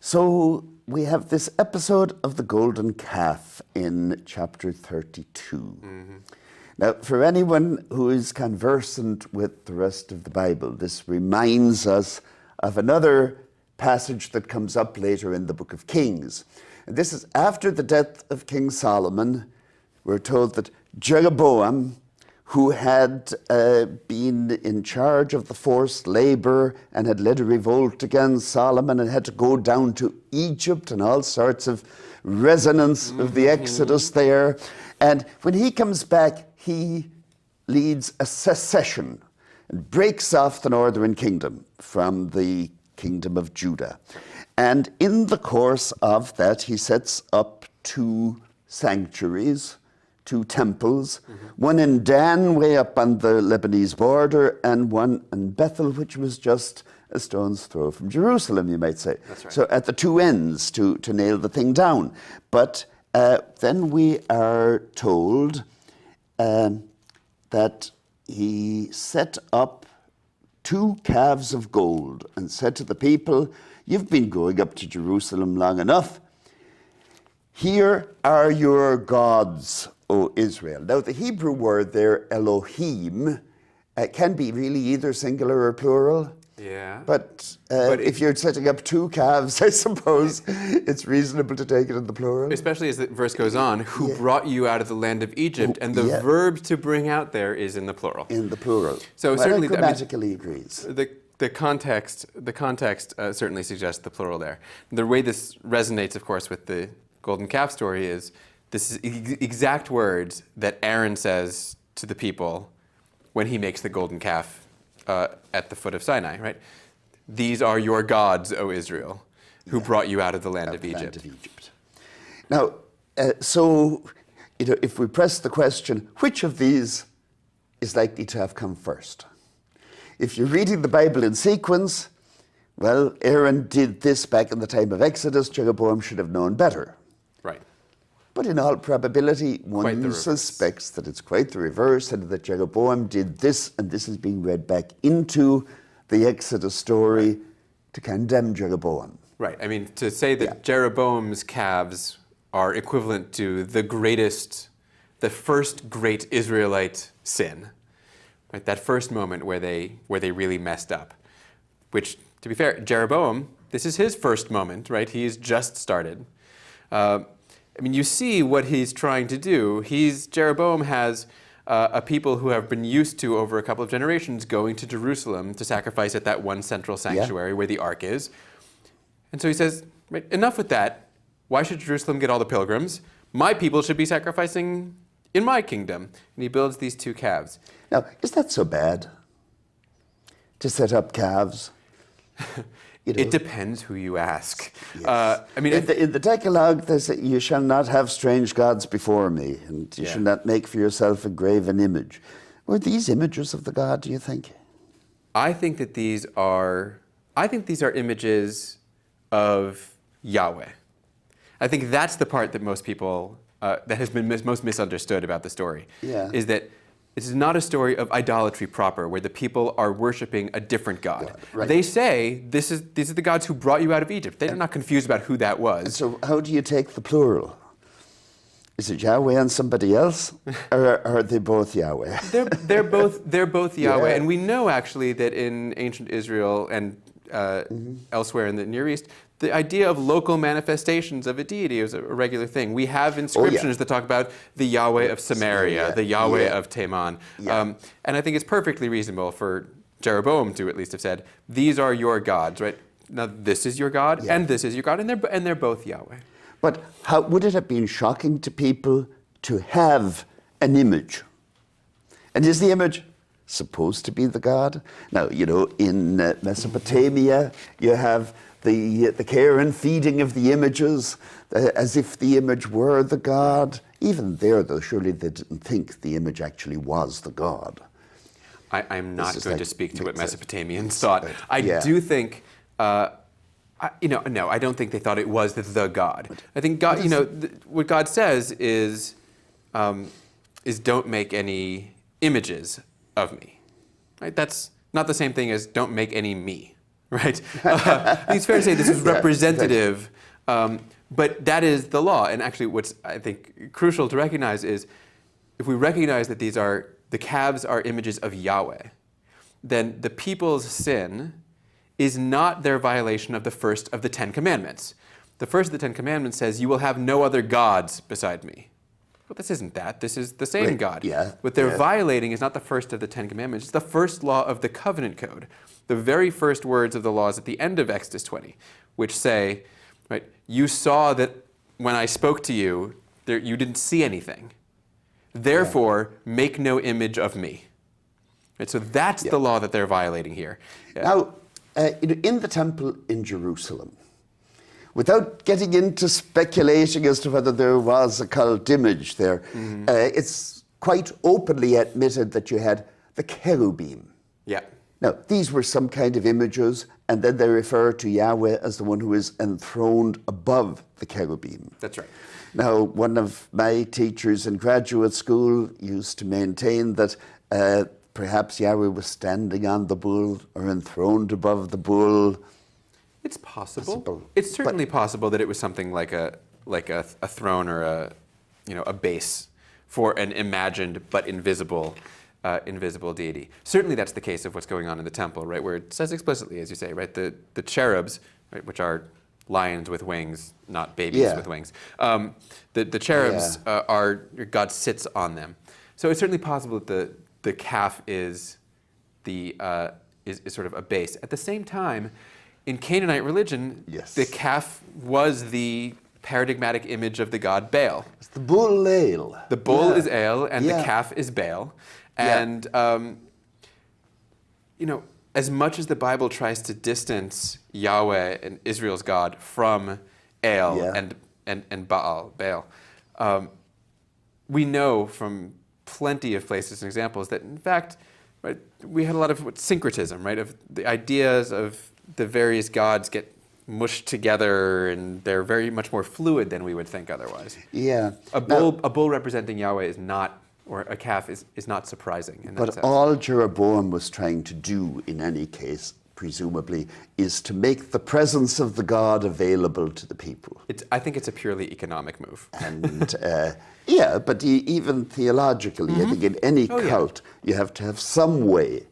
So we have this episode of the golden calf in chapter 32. Now, for anyone who is conversant with the rest of the Bible, this reminds us of another passage that comes up later in the book of Kings. And this is after the death of King Solomon. We're told that Jeroboam, who had been in charge of the forced labor and had led a revolt against Solomon and had to go down to Egypt and all sorts of resonance of the Exodus there. And when he comes back, he leads a secession and breaks off the northern kingdom from the kingdom of Judah. And in the course of that, he sets up two sanctuaries, two temples, one in Dan, way up on the Lebanese border, and one in Bethel, which was just a stone's throw from Jerusalem, you might say. That's right. So at the two ends to nail the thing down. But then we are told that he set up two calves of gold and said to the people, "You've been going up to Jerusalem long enough. Here are your gods, O Israel." Now, the Hebrew word there, Elohim, can be really either singular or plural. Yeah. But if you're setting up two calves, I suppose it's reasonable to take it in the plural. Especially as the verse goes on, who brought you out of the land of Egypt, and the verb to bring out there is in the plural. In the plural. So well, certainly, it grammatically agrees. The context certainly suggests the plural there. The way this resonates, of course, with the golden calf story is this is exact words that Aaron says to the people when he makes the golden calf at the foot of Sinai, right? "These are your gods, O Israel, who brought you out of the land of Egypt." Now, so if we press the question, which of these is likely to have come first? If you're reading the Bible in sequence, well, Aaron did this back in the time of Exodus. Jeroboam should have known better. Right. But in all probability, one suspects that it's quite the reverse, and that Jeroboam did this, and this is being read back into the Exodus story to condemn Jeroboam. Right. I mean, to say that Jeroboam's calves are equivalent to the first great Israelite sin, right? That first moment where they really messed up, which, to be fair, Jeroboam, this is his first moment, right? He's just started. I mean, you see what he's trying to do. Jeroboam has a people who have been used to, over a couple of generations, going to Jerusalem to sacrifice at that one central sanctuary where the ark is. And so he says, right, enough with that. Why should Jerusalem get all the pilgrims? My people should be sacrificing in my kingdom. And he builds these two calves. Now, is that so bad to set up calves? It depends who you ask. Yes. I mean, in the Decalogue, they say, "You shall not have strange gods before me, and you shall not make for yourself a graven image." Were these images of the God, do you think? I think these are images of Yahweh. I think that's the part that most people, that has been most misunderstood about the story, is that this is not a story of idolatry proper, where the people are worshiping a different God. Right. They say, these are the gods who brought you out of Egypt. They're not confused about who that was. And so how do you take the plural? Is it Yahweh and somebody else, or are they both Yahweh? They're both Yahweh. And we know, actually, that in ancient Israel and elsewhere in the Near East, the idea of local manifestations of a deity is a regular thing. We have inscriptions that talk about the Yahweh of Samaria, the Yahweh of Teman. And I think it's perfectly reasonable for Jeroboam to at least have said, "These are your gods," right? Now, this is your God, and this is your God, and they're both Yahweh. But how would it have been shocking to people to have an image? And is the image supposed to be the God? Now, in Mesopotamia, you have the care and feeding of the images, as if the image were the God. Even there, though, surely they didn't think the image actually was the God. I'm not going to speak to what Mesopotamians thought. I do think, no, I don't think they thought it was the God. I think God, what God says is don't make any images of me. Right? That's not the same thing as don't make any me. right? I think it's fair to say this is representative, but that is the law. And actually what's, I think, crucial to recognize is if we recognize that the calves are images of Yahweh, then the people's sin is not their violation of the first of the Ten Commandments. The first of the Ten Commandments says, you will have no other gods beside me. Well, this isn't that. This is the same Right. God. Yeah. What they're Yeah. violating is not the first of the Ten Commandments. It's the first law of the covenant code. The very first words of the laws at the end of Exodus 20, which say, right, you saw that when I spoke to you, you didn't see anything. Therefore, make no image of me. Right, so that's the law that they're violating here. Now, in the temple in Jerusalem, without getting into speculating as to whether there was a cult image there, it's quite openly admitted that you had the cherubim. Yeah. Now, these were some kind of images, and then they refer to Yahweh as the one who is enthroned above the cherubim. That's right. Now, one of my teachers in graduate school used to maintain that perhaps Yahweh was standing on the bull or enthroned above the bull. It's possible. It's certainly possible that it was something like a throne or a base for an imagined but invisible deity. Certainly, that's the case of what's going on in the temple, right? Where it says explicitly, as you say, right, the cherubs, right, which are lions with wings, not babies with wings. The cherubs are God sits on them. So it's certainly possible that the calf is sort of a base. At the same time, in Canaanite religion, the calf was the paradigmatic image of the god Baal. It's the bull Ale. The bull is Ale, and the calf is Baal. And as much as the Bible tries to distance Yahweh and Israel's God from Ale and Baal, we know from plenty of places and examples that, in fact, right, we had a lot of syncretism, right, of the ideas of the various gods get mushed together, and they're very much more fluid than we would think otherwise. Yeah. A bull representing Yahweh is not, or a calf is not surprising in that But sense. all Jeroboam was trying to do, in any case, presumably, is to make the presence of the God available to the people. I think it's a purely economic move. And but even theologically, I think in any cult, you have to have some way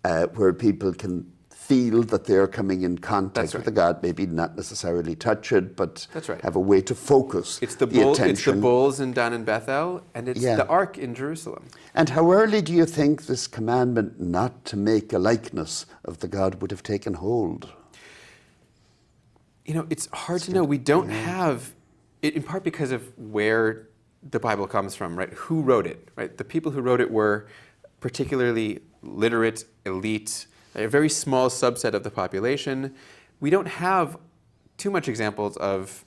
where people can feel that they're coming in contact with the God, maybe not necessarily touch it, but have a way to focus It's the It's the attention. bulls down in Bethel, and it's the ark in Jerusalem. And how early do you think this commandment not to make a likeness of the God would have taken hold? It's hard to know. We don't have, in part because of where the Bible comes from, right? Who wrote it, right? The people who wrote it were particularly literate, elite, a very small subset of the population. We don't have too much examples of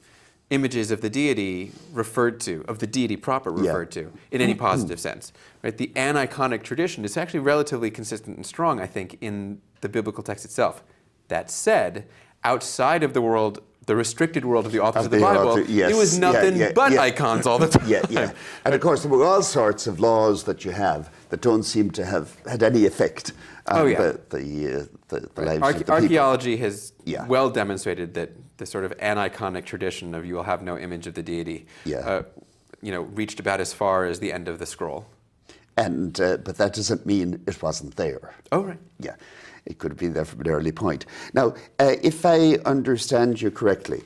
images of the deity referred to, of the deity proper referred to, in any positive sense. Right? The aniconic tradition is actually relatively consistent and strong, I think, in the biblical text itself. That said, outside of the world, the restricted world of the authors of the Bible, it was nothing but icons all the time. And of course, there were all sorts of laws that you have that don't seem to have had any effect on the lives of the people. Archaeology has well demonstrated that the sort of aniconic tradition of you will have no image of the deity reached about as far as the end of the scroll. And but that doesn't mean it wasn't there. Oh, right. Yeah. It could have been there from an early point. Now, if I understand you correctly,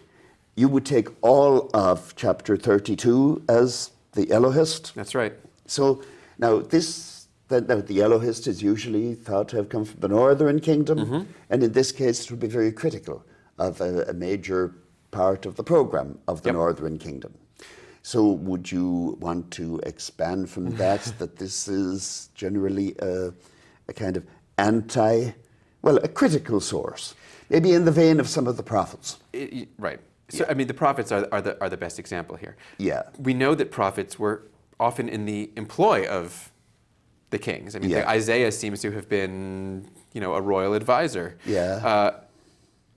you would take all of chapter 32 as the Elohist? That's right. So now the Elohist is usually thought to have come from the northern kingdom, and in this case it would be very critical of a major part of the program of the northern kingdom. So would you want to expand from that, that this is generally a kind of a critical source, maybe in the vein of some of the prophets. Right. So, I mean, the prophets are the best example here. Yeah. We know that prophets were often in the employ of the kings. I mean, Isaiah seems to have been, a royal advisor. Yeah.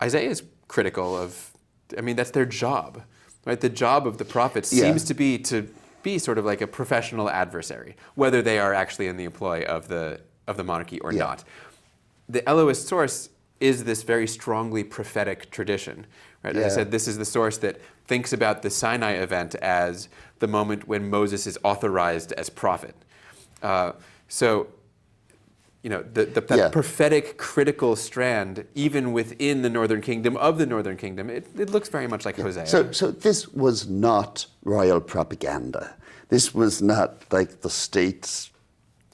Isaiah is critical of, that's their job, right? The job of the prophets seems to be sort of like a professional adversary, whether they are actually in the employ of the monarchy or not. The Elohist source is this very strongly prophetic tradition. Right? As I said, this is the source that thinks about the Sinai event as the moment when Moses is authorized as prophet. So, that prophetic critical strand, even within the northern kingdom of the northern kingdom, it looks very much like Hosea. So this was not royal propaganda. This was not like the state's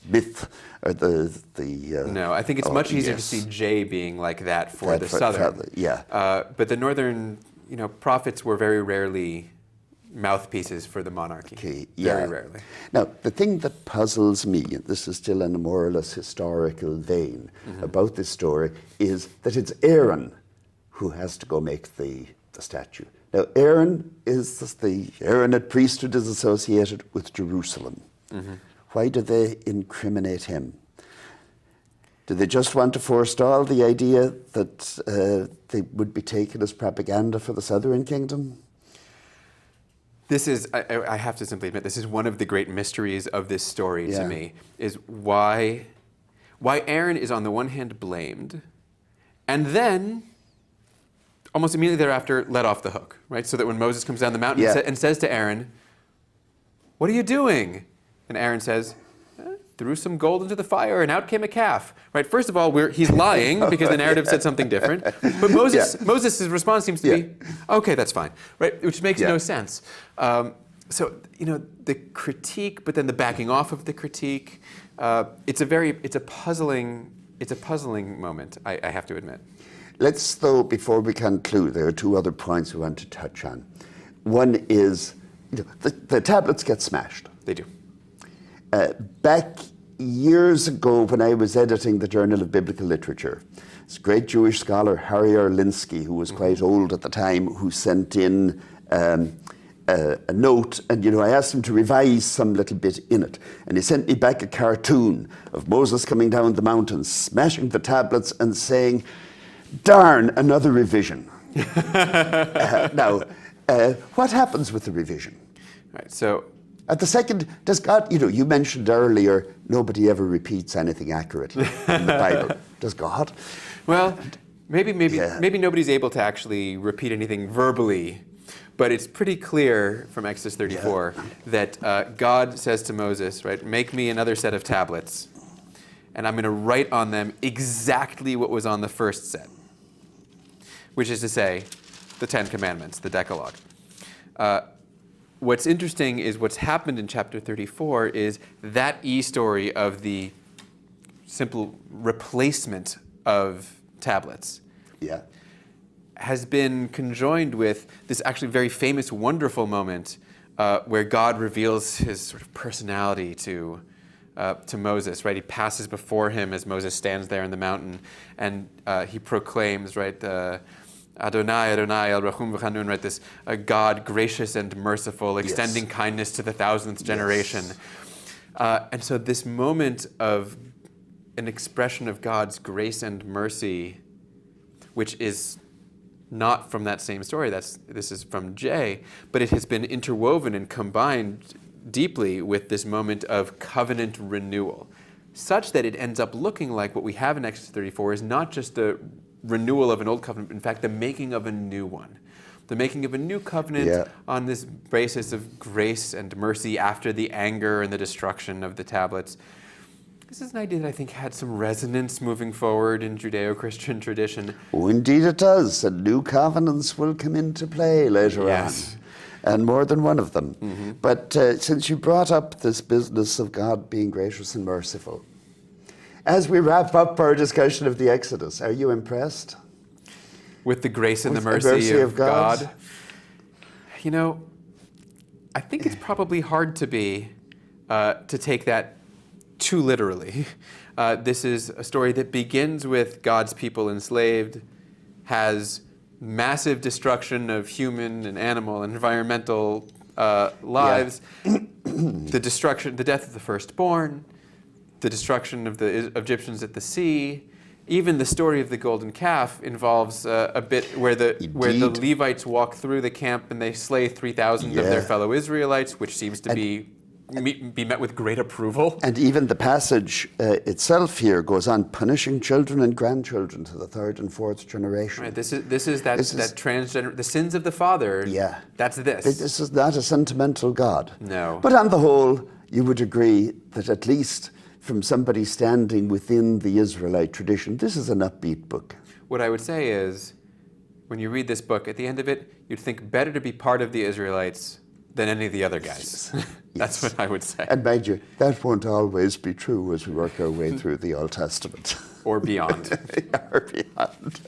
myth or the No, I think it's much easier to see J being like that for the southern. But the northern, prophets were very rarely mouthpieces for the monarchy. Okay, very rarely. Now, the thing that puzzles me, and this is still in a more or less historical vein about this story, is that it's Aaron who has to go make the statue. Now, Aaron at priesthood is associated with Jerusalem. Why do they incriminate him? Do they just want to forestall the idea that they would be taken as propaganda for the southern kingdom? This is, I have to simply admit, this is one of the great mysteries of this story to me, is why Aaron is on the one hand blamed, and then almost immediately thereafter let off the hook, right? So that when Moses comes down the mountain and says to Aaron, "What are you doing?" And Aaron says, "Threw some gold into the fire and out came a calf." Right? First of all, he's lying because the narrative said something different. But Moses' response seems to be, "Okay, that's fine," right? Which makes no sense. So the critique, but then the backing off of the critique. It's a puzzling moment. I have to admit. Let's, though, before we conclude, there are two other points we want to touch on. One is the tablets get smashed. They do. Back years ago, when I was editing the Journal of Biblical Literature, this great Jewish scholar, Harry Erlinsky, who was quite old at the time, who sent in a note, and I asked him to revise some little bit in it. And he sent me back a cartoon of Moses coming down the mountain, smashing the tablets and saying, "Darn, another revision." Now, what happens with the revision? Right, so at the second, does God, you mentioned earlier, nobody ever repeats anything accurately in the Bible. Does God? Well, maybe nobody's able to actually repeat anything verbally, but it's pretty clear from Exodus 34 that God says to Moses, right, "Make me another set of tablets, and I'm going to write on them exactly what was on the first set," which is to say, the Ten Commandments, the Decalogue. What's interesting is what's happened in chapter 34 is that story of the simple replacement of tablets has been conjoined with this actually very famous, wonderful moment where God reveals his sort of personality to Moses, right? He passes before him as Moses stands there in the mountain, and he proclaims, right, Adonai, Adonai, El Rachum V'Chanun, right? This God gracious and merciful, extending kindness to the 1000th generation. And so this moment of an expression of God's grace and mercy, which is not from that same story, this is from J, but it has been interwoven and combined deeply with this moment of covenant renewal, such that it ends up looking like what we have in Exodus 34 is not just a renewal of an old covenant, but in fact the making of a new one. The making of a new covenant on this basis of grace and mercy after the anger and the destruction of the tablets. This is an idea that I think had some resonance moving forward in Judeo-Christian tradition. Oh, indeed it does. And new covenants will come into play later on. And more than one of them. But since you brought up this business of God being gracious and merciful, as we wrap up our discussion of the Exodus, are you impressed? With the grace and the mercy of God? I think it's probably hard to be, to take that too literally. This is a story that begins with God's people enslaved, has massive destruction of human and animal and environmental lives, the death of the firstborn, the destruction of the Egyptians at the sea. Even the story of the golden calf involves a bit where the Levites walk through the camp and they slay 3,000 of their fellow Israelites, which seems to be be met with great approval. And even the passage itself here goes on punishing children and grandchildren to the third and fourth generation. Right, this is that transgender, the sins of the father. Yeah. That's this. This is not a sentimental God. No. But on the whole, you would agree that at least from somebody standing within the Israelite tradition, this is an upbeat book. What I would say is, when you read this book, at the end of it, you'd think better to be part of the Israelites than any of the other guys. That's what I would say. And mind you, that won't always be true as we work our way through the Old Testament. Or beyond. Or beyond.